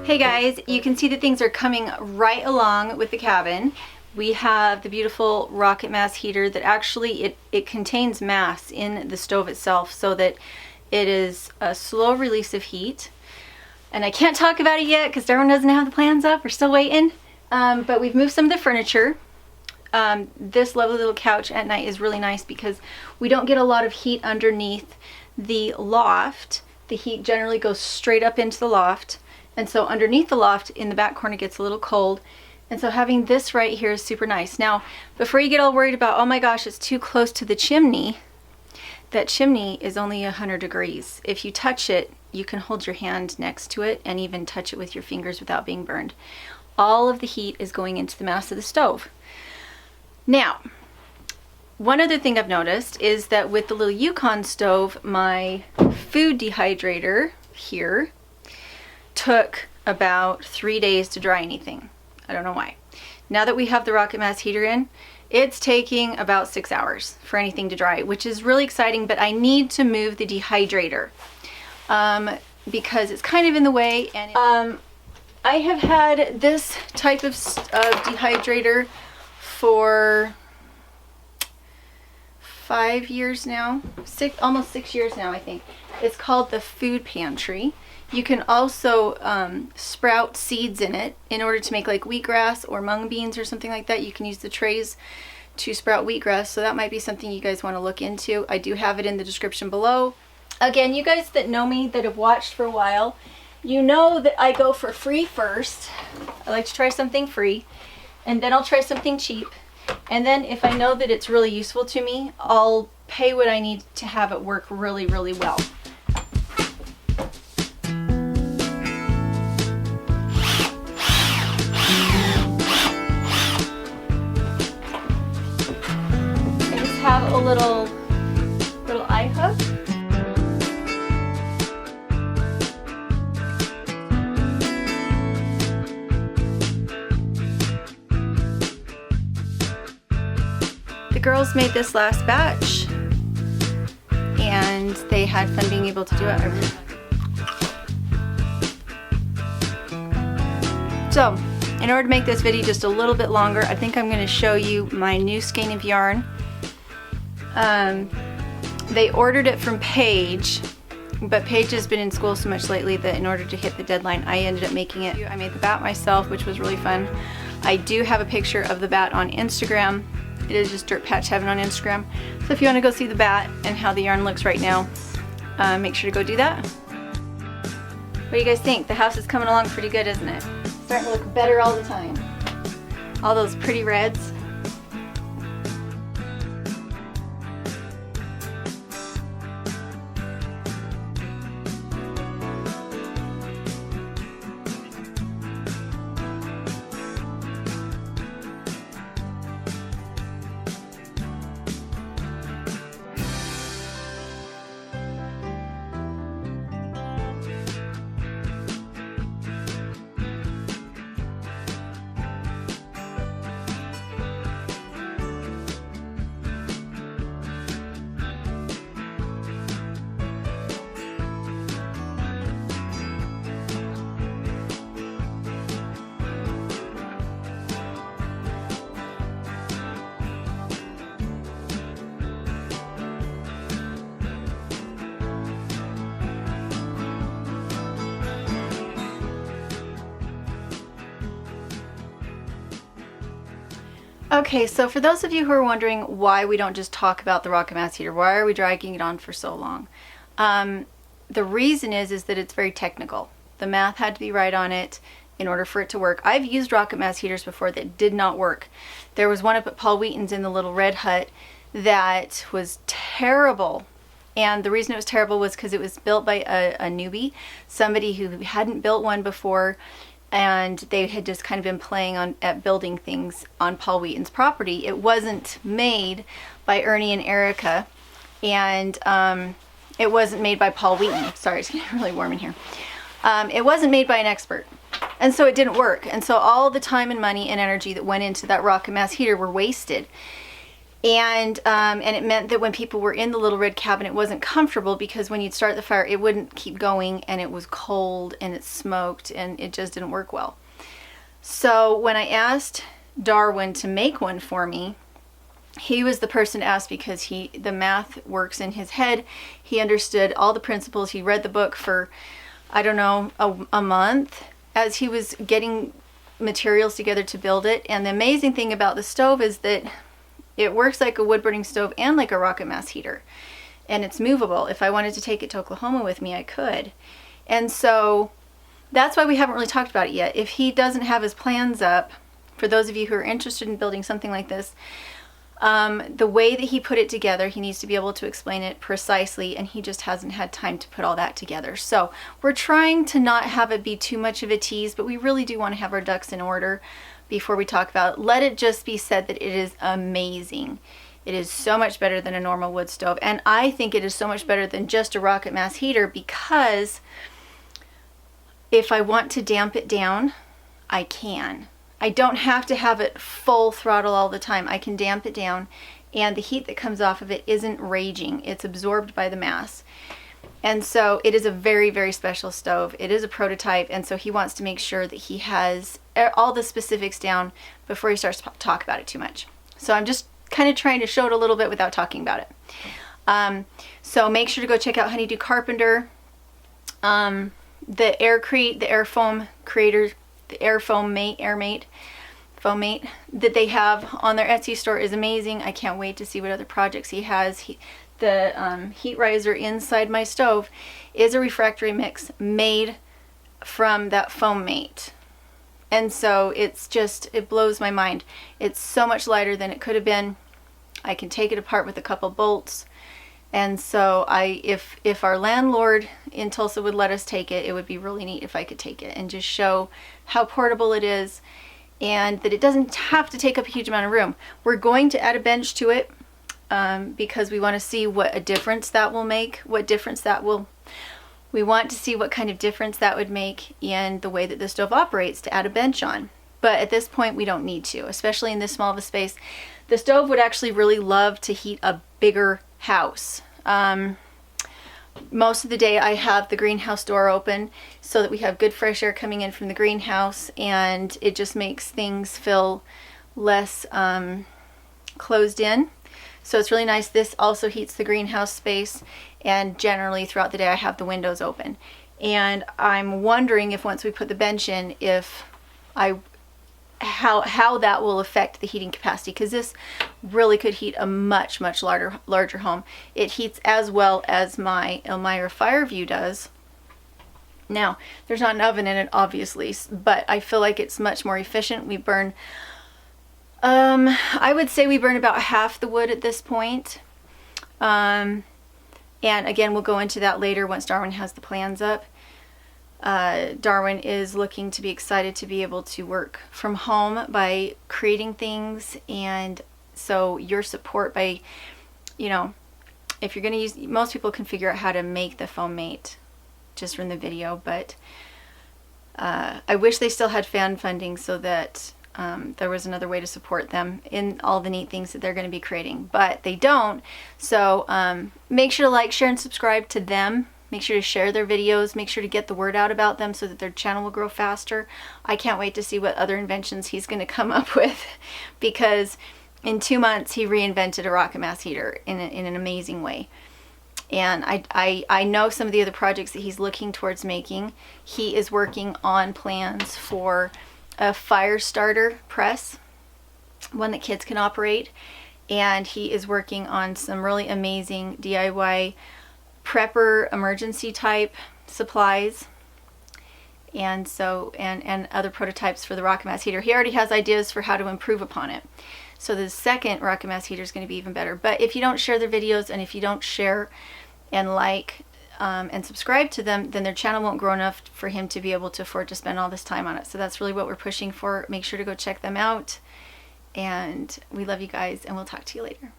Hey guys, you can see that things are coming right along with the cabin. We have the beautiful rocket mass heater that actually it contains mass in the stove itself so that it is a slow release of heat. And I can't talk about it yet because Darwin doesn't have the plans up. We're still waiting. But we've moved some of the furniture. This lovely little couch at night is really nice because we don't get a lot of heat underneath the loft. The heat generally goes straight up into the loft. And so underneath the loft in the back corner gets a little cold. And so having this right here is super nice. Now, before you get all worried about, oh my gosh, it's too close to the chimney, that chimney is only 100 degrees. If you touch it, you can hold your hand next to it and even touch it with your fingers without being burned. All of the heat is going into the mass of the stove. Now, one other thing I've noticed is that with the little Yukon stove, my food dehydrator here took about 3 days to dry anything. I don't know why. Now that we have the rocket mass heater in, it's taking about 6 hours for anything to dry, which is really exciting, but I need to move the dehydrator because it's kind of in the way. And I have had this type of dehydrator for 5 years now, almost 6 years now, I think. It's called the Food Pantry. You can also sprout seeds in it in order to make like wheatgrass or mung beans or something like that. You can use the trays to sprout wheatgrass, so that might be something you guys want to look into. I do have it in the description below. Again, you guys that know me, that have watched for a while, you know that I go for free first. I like to try something free, and then I'll try something cheap. And then if I know that it's really useful to me, I'll pay what I need to have it work really, really well. Have a little eye hook. The girls made this last batch and they had fun being able to do it. So, in order to make this video just a little bit longer, I think I'm going to show you my new skein of yarn. They ordered it from Paige, but Paige has been in school so much lately that in order to hit the deadline, I ended up making it. I made the bat myself, which was really fun. I do have a picture of the bat on Instagram. It is just Dirtpatcheaven on Instagram. So if you want to go see the bat and how the yarn looks right now, make sure to go do that. What do you guys think? The house is coming along pretty good, isn't it? Starting to look better all the time. All those pretty reds. Okay, so for those of you who are wondering why we don't just talk about the rocket mass heater, why are we dragging it on for so long? The reason is that it's very technical. The math had to be right on it in order for it to work. I've used rocket mass heaters before that did not work. There was one up at Paul Wheaton's in the little red hut that was terrible. And the reason it was terrible was because it was built by a newbie, somebody who hadn't built one before, and they had just kind of been playing at building things on Paul Wheaton's property. It wasn't made by Ernie and Erica, and it wasn't made by Paul Wheaton. Sorry, it's getting really warm in here. It wasn't made by an expert, and so it didn't work. And so all the time and money and energy that went into that rocket mass heater were wasted. And it meant that when people were in the little red cabin, it wasn't comfortable, because when you'd start the fire, it wouldn't keep going, and it was cold and it smoked, and it just didn't work well. So when I asked Darwin to make one for me, he was the person to ask, because the math works in his head. He understood all the principles. He read the book for, I don't know, a month as he was getting materials together to build it. And the amazing thing about the stove is that it works like a wood burning stove and like a rocket mass heater, and it's movable. If I wanted to take it to Oklahoma with me, I could. And so that's why we haven't really talked about it yet. If he doesn't have his plans up, for those of you who are interested in building something like this, the way that he put it together, he needs to be able to explain it precisely, and he just hasn't had time to put all that together. So we're trying to not have it be too much of a tease, but we really do want to have our ducks in order before we talk about it. Let it just be said that it is amazing. It is so much better than a normal wood stove, and I think it is so much better than just a rocket mass heater, because if I want to damp it down, I can. I don't have to have it full throttle all the time. I can damp it down, and the heat that comes off of it isn't raging. It's absorbed by the mass. And so it is a very, very special stove. It is a prototype, and so he wants to make sure that he has all the specifics down before he starts to talk about it too much. So I'm just kind of trying to show it a little bit without talking about it. So make sure to go check out Honeydew Carpenter. The air foam mate that they have on their Etsy store is amazing. I can't wait to see what other projects he has. The heat riser inside my stove is a refractory mix made from that foam mate. And so it blows my mind. It's so much lighter than it could have been. I can take it apart with a couple bolts. And so if our landlord in Tulsa would let us take it, it would be really neat if I could take it and just show how portable it is, and that it doesn't have to take up a huge amount of room. We're going to add a bench to it because we want to see what a difference that will make, we want to see what kind of difference that would make in the way that the stove operates to add a bench on. But at this point, we don't need to, especially in this small of a space. The stove would actually really love to heat a bigger house. Most of the day I have the greenhouse door open so that we have good fresh air coming in from the greenhouse, and it just makes things feel less closed in. So it's really nice. This also heats the greenhouse space, and generally throughout the day I have the windows open. And I'm wondering if once we put the bench in, how that will affect the heating capacity, because this really could heat a much larger home. It heats as well as my Elmira Fireview does. Now there's not an oven in it, obviously, but I feel like it's much more efficient. We burn I would say we burn about half the wood at this point. And again, we'll go into that later once Darwin has the plans up. Darwin is looking to be excited to be able to work from home by creating things, and so your support by, if you're going to use, most people can figure out how to make the foam mate just from the video, but I wish they still had fan funding so that there was another way to support them in all the neat things that they're going to be creating, but they don't. So make sure to like, share, and subscribe to them. Make sure to share their videos. Make sure to get the word out about them so that their channel will grow faster. I can't wait to see what other inventions he's going to come up with, because in 2 months he reinvented a rocket mass heater in an amazing way. And I know some of the other projects that he's looking towards making. He is working on plans for a fire starter press, one that kids can operate, and he is working on some really amazing DIY prepper emergency type supplies, and so and other prototypes for the rocket mass heater. He already has ideas for how to improve upon it, so the second rocket mass heater is going to be even better. But if you don't share their videos, and if you don't share and like and subscribe to them, then their channel won't grow enough for him to be able to afford to spend all this time on it. So that's really what we're pushing for. Make sure to go check them out, and we love you guys, and we'll talk to you later.